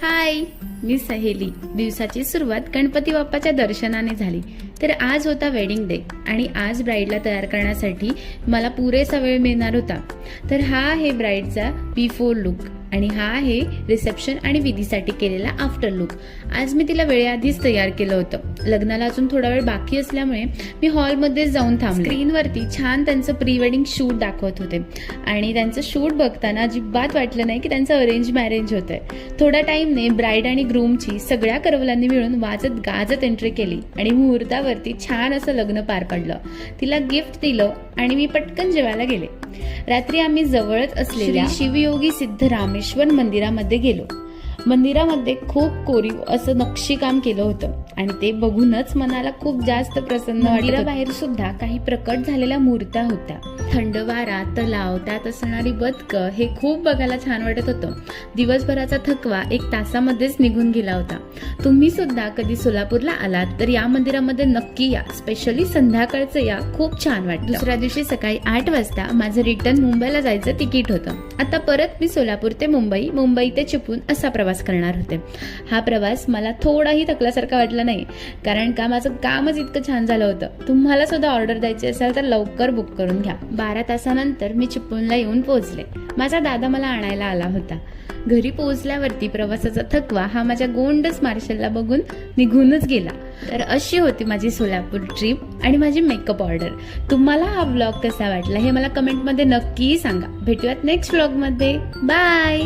हाय, मी सहेली. दिवसाची सुरुवात गणपती बाप्पाच्या दर्शनाने झाली. तर आज होता वेडिंग डे आणि आज ब्राईडला तयार करण्यासाठी मला पुरेसा वेळ मिळणार होता. तर हा आहे ब्राईडचा बिफोर लुक आणि हा आहे रिसेप्शन आणि विधीसाठी केलेला आफ्टर लुक. आज मी तिला वेळेआधीच तयार केलं होतं. लग्नाला अजून थोडा वेळ बाकी असल्यामुळे मी हॉलमध्ये जाऊन थांबले. स्क्रीनवरती छान त्यांचं प्री वेडिंग शूट दाखवत होते आणि त्यांचं शूट बघताना अजिबात वाटलं नाही की त्यांचं अरेंज मॅरेज होतंय. थोड्या टाइमने ब्राईड आणि ग्रूमची सगळ्या करवलांनी मिळून वाजत गाजत एंट्री केली आणि मुहूर्तावरती छान असं लग्न पार पडलं. तिला गिफ्ट दिलं आणि मी पटकन जेवायला गेले. रात्री आम्ही जवळच असलेल्या शिवयोगी सिद्धरामेश्वर मंदिरामध्ये गेलो. मंदिरामध्ये खूप कोरीव असं नक्षीकाम केलं होतं आणि ते बघूनच मनाला खूप जास्त प्रसन्न वाटलं. मंदिराबाहेर सुद्धा काही प्रकट झालेल्या मूर्त्या होत्या. थंड वारा, तलाव, त्यात असणारी बदकं हे खूप बघायला छान वाटत होतं. दिवसभराचा थकवा 1 तासामध्येच निघून गेला होता. तुम्ही सुद्धा कधी सोलापूरला आलात तर या मंदिरामध्ये नक्की या. स्पेशली संध्याकाळचं या, खूप छान वाटतं. दुसऱ्या दिवशी सकाळी 8 वाजता माझं रिटर्न मुंबईला जायचं तिकीट होतं. आता परत मी सोलापूर ते मुंबई ते चिपळूण असा प्रवास करणार होते. हा प्रवास मला थोडाही थकल्यासारखा वाटला नाही, कारण का माझं कामच इतकं छान झालं होतं. तुम्हाला सुद्धा ऑर्डर द्यायची असेल तर लवकर बुक करून घ्या. 12 तासानंतर मी चिपळूणला येऊन पोहोचले. माझा दादा मला आणायला आला होता. घरी पोहोचल्यावरती प्रवासाचा थकवा हा माझ्या गोंडस मार्शलला बघून निघूनच गेला. तर अशी होती माझी सोलापूर ट्रिप आणि माझी मेकअप ऑर्डर. तुम्हाला हा व्लॉग कसा वाटला हे मला कमेंटमध्ये नक्की सांगा. भेटूयात नेक्स्ट व्लॉगमध्ये. बाय.